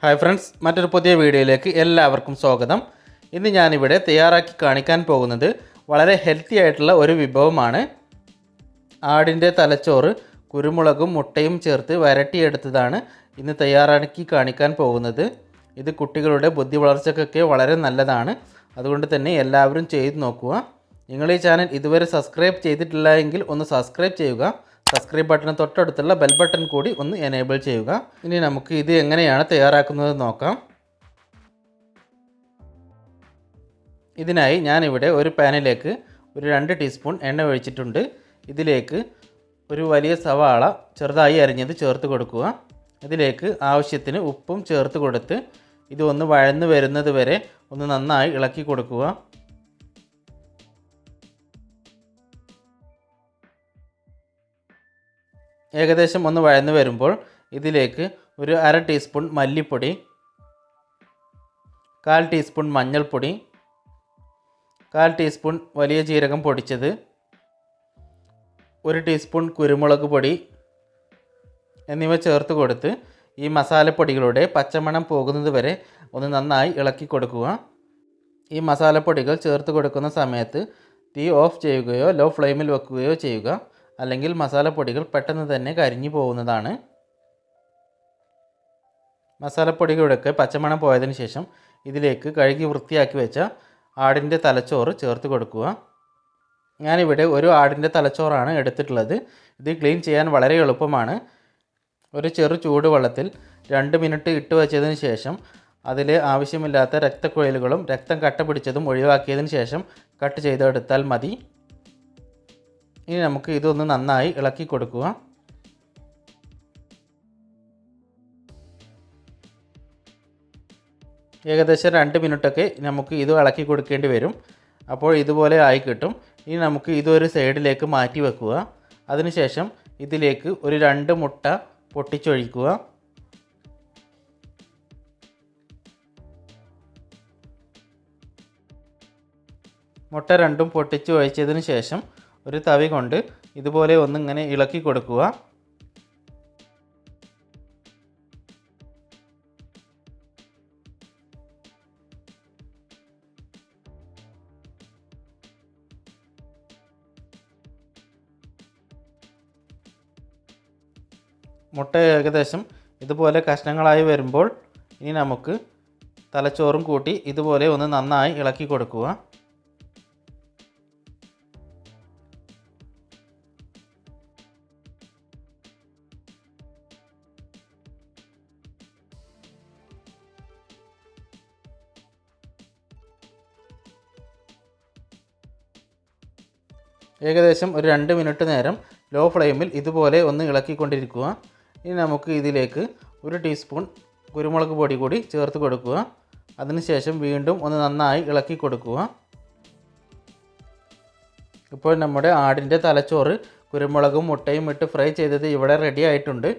Hi friends, മറ്റൊരു പുതിയ വീഡിയോയിലേക്ക് എല്ലാവർക്കും സ്വാഗതം. ഇന്ന് ഞാനിവിടെ തയ്യാറാക്കി കാണിക്കാൻ പോകുന്നത് വളരെ ഹെൽത്തി ആയിട്ടുള്ള ഒരു വിഭവമാണ്. ആടിൻ്റെ തലച്ചോറ് കുരുമുളകും മുട്ടയും ചേർത്ത് വരട്ടിയെടുത്തതാണ് ഇന്ന് തയ്യാറാക്കി കാണിക്കാൻ പോകുന്നത്. ഇത് കുട്ടികളുടെ ബുദ്ധി വളർച്ചയ്ക്കൊക്കെ വളരെ നല്ലതാണ്. അതുകൊണ്ട് തന്നെ എല്ലാവരും ചെയ്ത് നോക്കുക. നിങ്ങൾ ഈ ചാനൽ ഇതുവരെ സബ്സ്ക്രൈബ് ചെയ്തിട്ടില്ല എങ്കിൽ ഒന്ന് സബ്സ്ക്രൈബ് ചെയ്യുക. സബ്സ്ക്രൈബ് ബട്ടൺ തൊട്ടടുത്തുള്ള ബെൽ ബട്ടൺ കൂടി ഒന്ന് എനേബിൾ ചെയ്യുക. ഇനി നമുക്ക് ഇത് എങ്ങനെയാണ് തയ്യാറാക്കുന്നത് നോക്കാം. ഇതിനായി ഞാനിവിടെ ഒരു പാനിലേക്ക് ഒരു 2 ടീസ്പൂൺ എണ്ണ ഒഴിച്ചിട്ടുണ്ട്. ഇതിലേക്ക് ഒരു വലിയ സവാള ചെറുതായി അരിഞ്ഞത് ചേർത്ത് കൊടുക്കുക. ഇതിലേക്ക് ആവശ്യത്തിന് ഉപ്പും ചേർത്ത് കൊടുത്ത് ഇത് ഒന്ന് വഴന്ന് വരുന്നത് വരെ ഒന്ന് നന്നായി ഇളക്കി കൊടുക്കുക. ഏകദേശം ഒന്ന് വഴന്ന് വരുമ്പോൾ ഇതിലേക്ക് ഒരു 1/2 ടീസ്പൂൺ മല്ലിപ്പൊടി, 1/4 ടീസ്പൂൺ മഞ്ഞൾപ്പൊടി, 1/4 ടീസ്പൂൺ വലിയ ജീരകം പൊടിച്ചത്, 1 ടീസ്പൂൺ കുരുമുളക് പൊടി എന്നിവ ചേർത്ത് കൊടുത്ത് ഈ മസാലപ്പൊടികളുടെ പച്ചമണം പോകുന്നത് വരെ ഒന്ന് നന്നായി ഇളക്കി കൊടുക്കുക. ഈ മസാലപ്പൊടികൾ ചേർത്ത് കൊടുക്കുന്ന സമയത്ത് തീ ഓഫ് ചെയ്യുകയോ ലോ ഫ്ലെയിമിൽ വെക്കുകയോ ചെയ്യുക. അല്ലെങ്കിൽ മസാലപ്പൊടികൾ പെട്ടെന്ന് തന്നെ കരിഞ്ഞു പോകുന്നതാണ്. മസാലപ്പൊടികളുടെയൊക്കെ പച്ചമണം പോയതിന് ശേഷം ഇതിലേക്ക് കഴുകി വൃത്തിയാക്കി വെച്ച ആടിൻ്റെ തലച്ചോറ് ചേർത്ത് കൊടുക്കുക. ഞാനിവിടെ ഒരു ആടിൻ്റെ തലച്ചോറാണ് എടുത്തിട്ടുള്ളത്. ഇത് ക്ലീൻ ചെയ്യാൻ വളരെ എളുപ്പമാണ്. ഒരു ചെറു ചൂടുവെള്ളത്തിൽ 2 മിനിറ്റ് ഇട്ട് വെച്ചതിന് ശേഷം അതിൽ ആവശ്യമില്ലാത്ത രക്തക്കുഴലുകളും രക്തം കട്ട പിടിച്ചതും ഒഴിവാക്കിയതിന് ശേഷം കട്ട് ചെയ്തെടുത്താൽ മതി. ഇനി നമുക്ക് ഇതൊന്ന് നന്നായി ഇളക്കി കൊടുക്കുക. ഏകദേശം 2 മിനിറ്റൊക്കെ നമുക്ക് ഇത് ഇളക്കി കൊടുക്കേണ്ടി വരും. അപ്പോൾ ഇതുപോലെ ആയി കിട്ടും. ഇനി നമുക്ക് ഇതൊരു സൈഡിലേക്ക് മാറ്റി വെക്കുക. അതിനുശേഷം ഇതിലേക്ക് ഒരു 2 മുട്ട പൊട്ടിച്ചൊഴിക്കുക. മുട്ട 2ഉം പൊട്ടിച്ച് ഒഴിച്ചതിന് ശേഷം ഒരു തവി കൊണ്ട് ഇതുപോലെ ഒന്നിങ്ങനെ ഇളക്കി കൊടുക്കുക. മുട്ട ഏകദേശം ഇതുപോലെ കഷ്ണങ്ങളായി വരുമ്പോൾ ഇനി നമുക്ക് തലച്ചോറും കൂട്ടി ഇതുപോലെ ഒന്ന് നന്നായി ഇളക്കി കൊടുക്കുക. ഏകദേശം ഒരു 2 മിനിറ്റ് നേരം ലോ ഫ്ലെയിമിൽ ഇതുപോലെ ഒന്ന് ഇളക്കിക്കൊണ്ടിരിക്കുക. ഇനി നമുക്ക് ഇതിലേക്ക് 1 ടീസ്പൂൺ കുരുമുളക് പൊടി കൂടി ചേർത്ത് കൊടുക്കുക. അതിനുശേഷം വീണ്ടും ഒന്ന് നന്നായി ഇളക്കി കൊടുക്കുക. ഇപ്പോൾ നമ്മുടെ ആടിൻ്റെ തലച്ചോറ് കുരുമുളകും മുട്ടയും ഇട്ട് ഫ്രൈ ചെയ്തത് ഇവിടെ റെഡി ആയിട്ടുണ്ട്.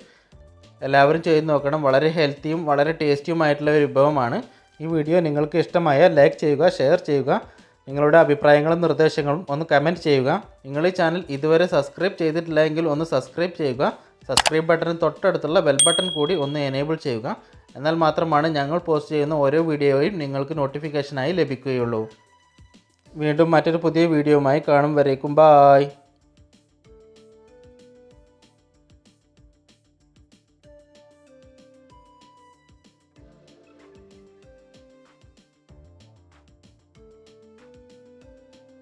എല്ലാവരും ചെയ്ത് നോക്കണം. വളരെ ഹെൽത്തിയും വളരെ ടേസ്റ്റിയുമായിട്ടുള്ള ഒരു വിഭവമാണ്. ഈ വീഡിയോ നിങ്ങൾക്ക് ഇഷ്ടമായാൽ ലൈക്ക് ചെയ്യുക, ഷെയർ ചെയ്യുക. നിങ്ങളുടെ അഭിപ്രായങ്ങളും നിർദ്ദേശങ്ങളും ഒന്ന് കമൻറ്റ് ചെയ്യുക. നിങ്ങൾ ഈ ചാനൽ ഇതുവരെ സബ്സ്ക്രൈബ് ചെയ്തിട്ടില്ല എങ്കിൽ ഒന്ന് സബ്സ്ക്രൈബ് ചെയ്യുക. സബ്സ്ക്രൈബ് ബട്ടൺ തൊട്ടടുത്തുള്ള ബെൽ ബട്ടൺ കൂടി ഒന്ന് എനേബിൾ ചെയ്യുക. എന്നാൽ മാത്രമാണ് ഞങ്ങൾ പോസ്റ്റ് ചെയ്യുന്ന ഓരോ വീഡിയോയും നിങ്ങൾക്ക് നോട്ടിഫിക്കേഷനായി ലഭിക്കുകയുള്ളൂ. വീണ്ടും മറ്റൊരു പുതിയ വീഡിയോയുമായി കാണും വരേക്കും ബായ്.